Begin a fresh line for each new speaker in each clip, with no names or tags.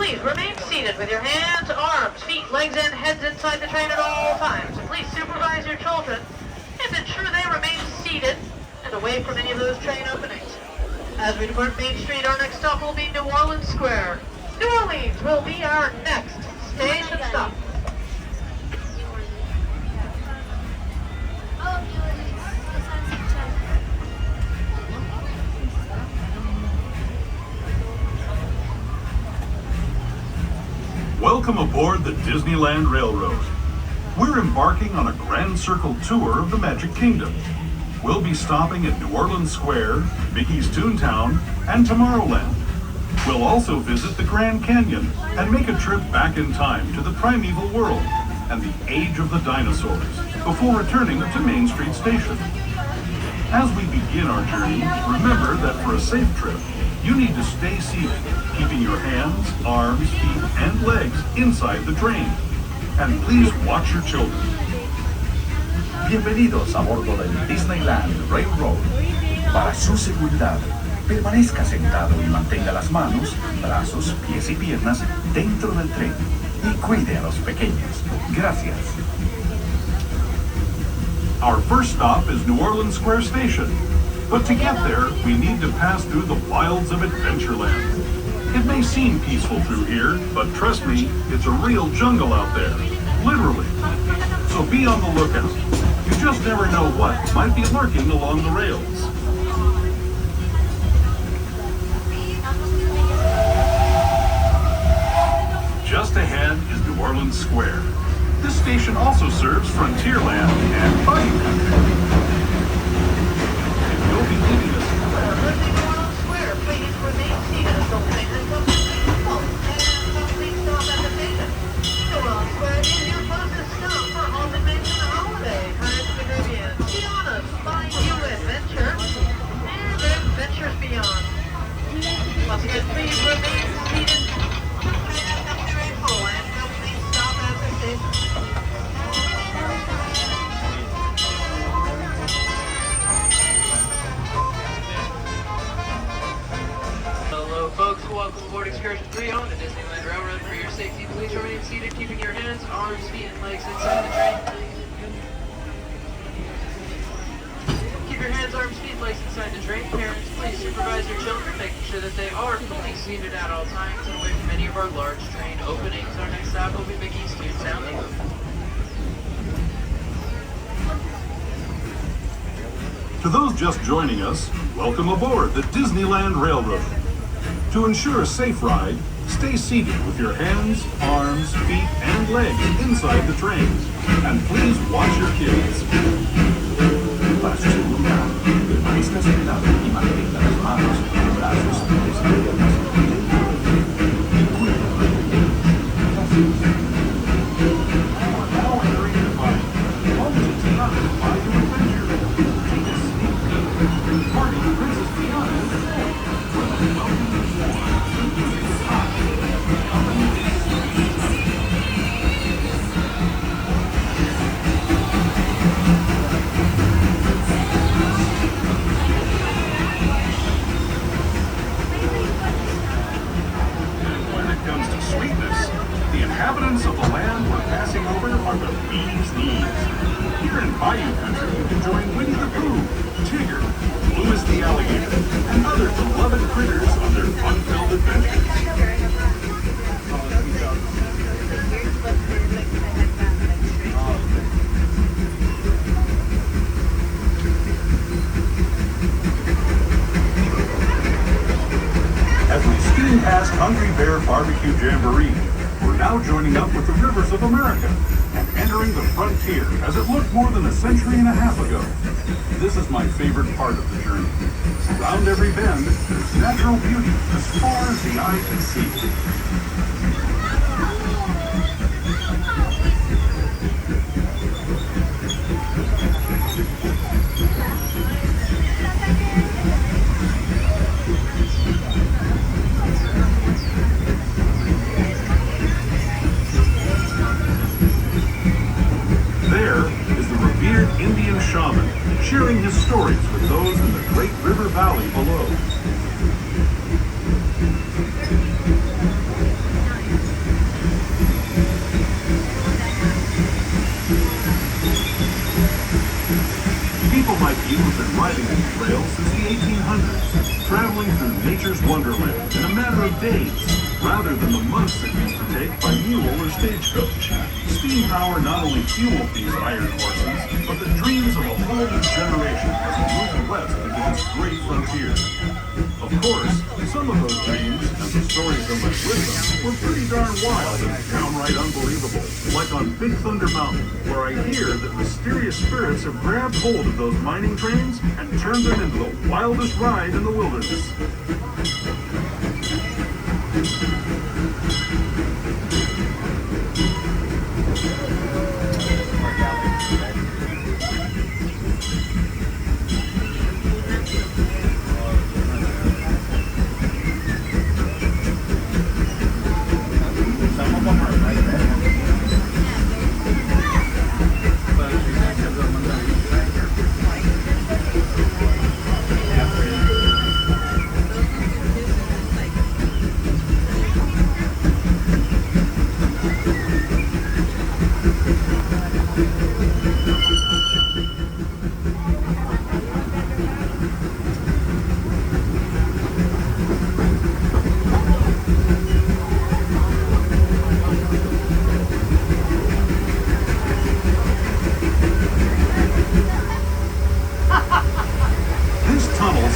please remain seated with your hands, arms, feet, legs, and heads inside the train at all times. Please supervise your children and ensure they remain seated and away from any of those train openings. As we depart Main Street, our next stop will be New Orleans Square. New Orleans will be our next station stop.
Welcome aboard the Disneyland Railroad. We're embarking on a grand circle tour of the Magic Kingdom. We'll be stopping at New Orleans Square, Mickey's Toontown, and Tomorrowland. We'll also visit the Grand Canyon and make a trip back in time to the primeval world and the age of the dinosaurs before returning to Main Street Station. As we begin our journey, remember that for a safe trip, you need to stay seated, keeping your hands, arms, feet, and legs inside the train. And please watch your children.
Bienvenidos a bordo del Disneyland Railroad. Para su seguridad, permanezca sentado y mantenga las manos, brazos, pies y piernas dentro del tren. Y cuide a los pequeños. Gracias.
Our first stop is New Orleans Square Station. But to get there, we need to pass through the wilds of Adventureland. It may seem peaceful through here, but trust me, it's a real jungle out there. Literally. So be on the lookout. You just never know what might be lurking along the rails. Just ahead is New Orleans Square. This station also serves Frontierland and Bayou Country. If you'll be leaving us
New Orleans Square, please remain seated until the train has come to and please stop at the station. New Orleans Square is your closest stop for Haunted Mansion Holiday, Pirates of the Caribbean, Tiana's Bayou Adventure, and Adventures Beyond. Once again, please remain seated. Hello folks, welcome aboard Excursion 3 on the Disneyland Railroad. For your safety, please remain seated, keeping your hands, arms, feet, and legs inside the train. Keep your hands, arms, feet, and legs inside the train. Parents, please supervise your children, making sure that they are fully seated at all times and away from any of our large train openings. Our next stop will be Mickey's Toontown.
To those just joining us, welcome aboard the Disneyland Railroad. To ensure a safe ride, stay seated with your hands, arms, feet, and legs inside the train. And please watch your kids.
Para su seguridad, permanezca sentado y mantenga las manos, brazos, pies y piernas dentro del tren. Y cuide a los pequeños.
Now entering the Bayou. Welcome to Tiana's Bayou Adventure. Take a sneak peek. Party Princess Tiana is ahead. When it comes to sweetness, the inhabitants of the land we're passing over are the bee's knees. Here in Bayou Country, you can join Winnie the Pooh, Tigger, Lewis the Alligator, and other beloved critters on their fun-filled adventures. As we steam past Hungry Bear Barbecue Jamboree, we're now joining up with the rivers of America and entering the frontier as it looked more than a century and a half ago. This is my favorite part of the journey. Around every bend, there's natural beauty as far as the eye can see. There is the revered Indian shaman sharing his stories with those in the great river valley below. riding these rails since the 1800s, traveling through nature's wonderland in a matter of days, rather than the months it used to take by mule or stagecoach. Steam power not only fueled these iron horses, but the dreams of a whole new generation as it moved west into this great frontier. Of course, some of those dreams, and the stories that went with them, were pretty darn wild and downright unbelievable. Like on Big Thunder Mountain, where I hear that mysterious spirits have grabbed hold of those mining trains and turned them into the wildest ride in the wilderness.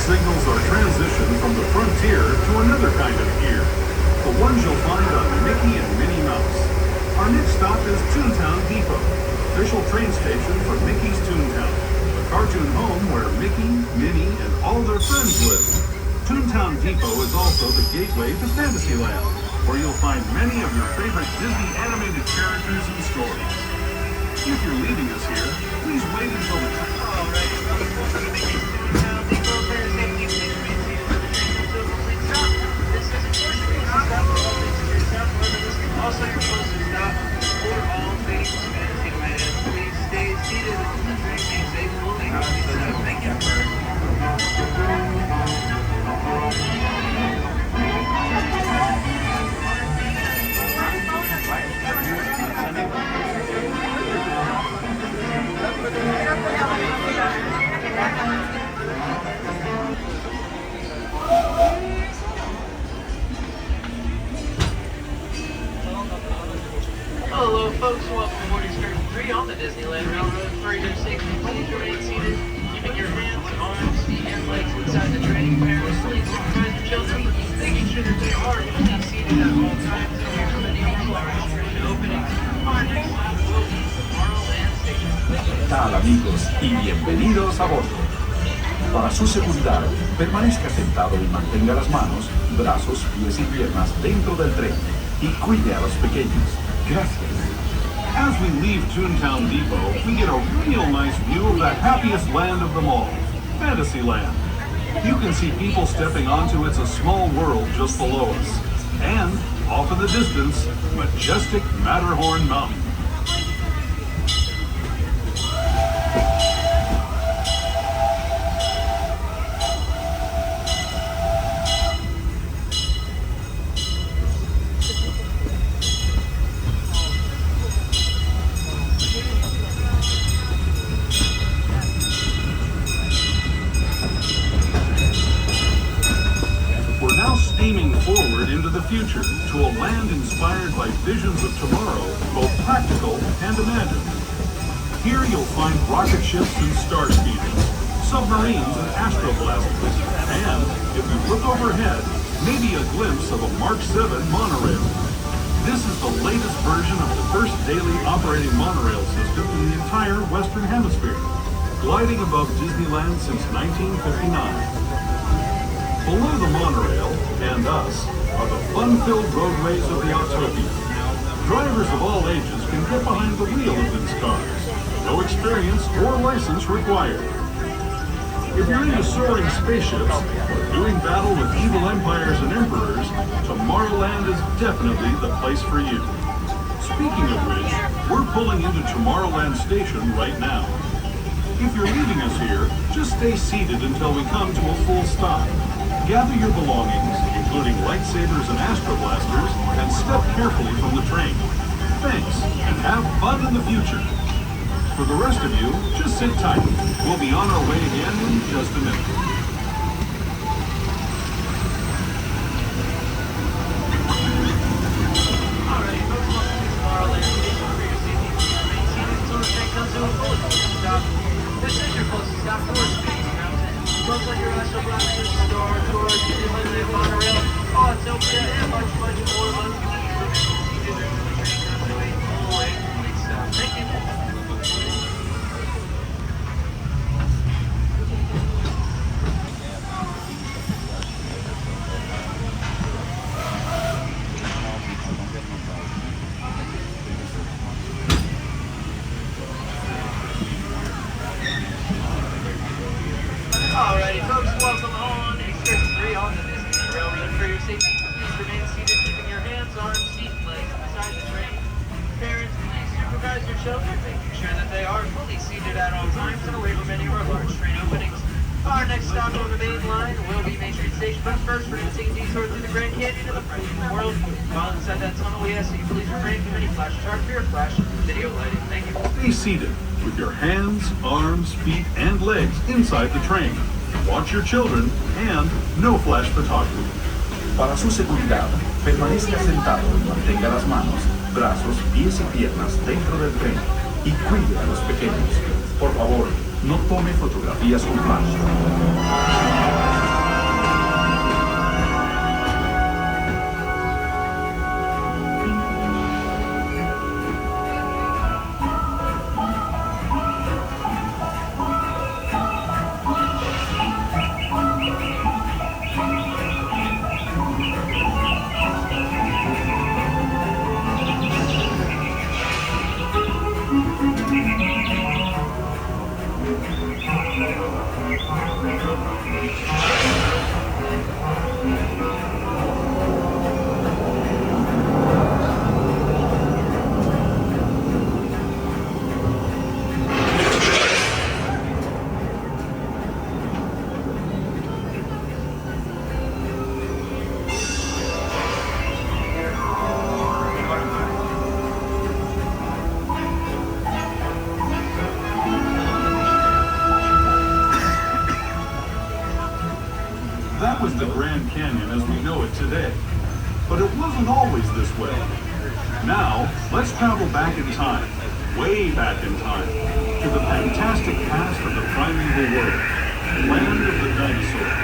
Signals our transition from the frontier to another kind of gear, the ones you'll find on Mickey and Minnie Mouse. Our next stop is Toontown Depot, official train station for Mickey's Toontown, the cartoon home where Mickey, Minnie, and all their friends live. Toontown Depot is also the gateway to Fantasyland, where you'll find many of your favorite Disney animated characters and stories. If you're leaving us here, please wait until the train...
Also, your closest stop for all things Fantasyland. Please stay seated until the train makes a fully stop. Thank you. Hello folks, welcome aboard Excursion 3 on the Disneyland Railroad. For your safety, please remain seated, keeping your hands, arms, feet, and legs inside the train. Parents, please supervise your children, making sure that they are fully seated at all times. And here are the names of our excursion openings. Our next stop will be Tomorrowland Station.
¿Qué tal, amigos? Y bienvenidos a bordo. Para su seguridad, permanezca sentado y mantenga las manos, brazos, pies y piernas dentro del tren y cuide a los pequeños. Gracias.
As we leave Toontown Depot, we get a real nice view of the happiest land of them all, Fantasyland. You can see people stepping onto It's a Small World just below us. And, off in the distance, majestic Matterhorn Mountain. Steaming forward into the future to a land inspired by visions of tomorrow, both practical and imagined. Here you'll find rocket ships and star speeders, submarines and astroblasters, and, if you look overhead, maybe a glimpse of a Mark 7 monorail. This is the latest version of the first daily operating monorail system in the entire Western Hemisphere, gliding above Disneyland since 1959. Below the monorail, and us, are the fun-filled roadways of the Autopia. Drivers of all ages can get behind the wheel of these cars. No experience or license required. If you're into soaring spaceships or doing battle with evil empires and emperors, Tomorrowland is definitely the place for you. Speaking of which, we're pulling into Tomorrowland Station right now. If you're leaving us here, just stay seated until we come to a full stop. Gather your belongings, including lightsabers and astroblasters, and step carefully from the train. Thanks, and have fun in the future. For the rest of you, just sit tight. We'll be on our way again in just a minute.
Alright, folks, welcome to Tomorrowland Station. For your safety, please remain seated until the train comes to a full stop. This is your closest stop for Space Mountain. Close on your eyes, you'll blast your Star Tours, Disneyland Monorail, Autopia, and much more. Once again, remain seated until the train comes to a full stop. Thank you. Alrighty, folks, welcome on Express 3 on the Disney Railroad. For your safety, please remain seated, keeping your hands, arms, feet, and legs beside the train. Parents, please supervise your children, making sure that they are fully seated at all times and away from any of our large train openings. Our next stop on the main line will be Main Street Station, but first we're going to take a detour through the Grand Canyon of the Frozen World. While inside that tunnel, we ask that you please refrain from any flash charge for your flash video lighting. Thank you.
Be seated with your hands, arms, feet, and legs inside the train. Watch your children and no flash photography.
Para su seguridad, permanezca sentado y mantenga las manos, brazos, pies y piernas dentro del tren y cuide a los pequeños. Por favor, no tome fotografías con flash.
That was the Grand Canyon as we know it today. But it wasn't always this way. Now, let's travel back in time, way back in time, to the fantastic past of the primeval world, land of the dinosaurs.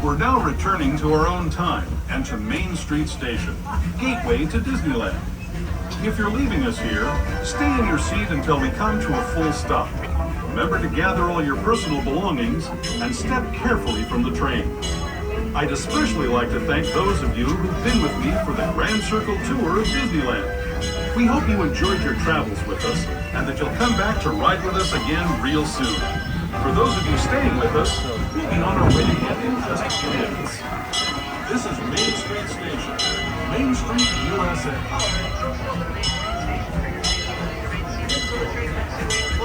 We're now returning to our own time and to Main Street Station, gateway to Disneyland. If you're leaving us here, stay in your seat until we come to a full stop. Remember to gather all your personal belongings and step carefully from the train. I'd especially like to thank those of you who've been with me for the Grand Circle Tour of Disneyland. We hope you enjoyed your travels with us and that you'll come back to ride with us again real soon. For those of you staying with us, we'll be on our way again in just a few minutes. This is Main Street Station, Main Street, USA.
Alright, folks, welcome to Main Street Station. For your safety, remain seated until the train comes to a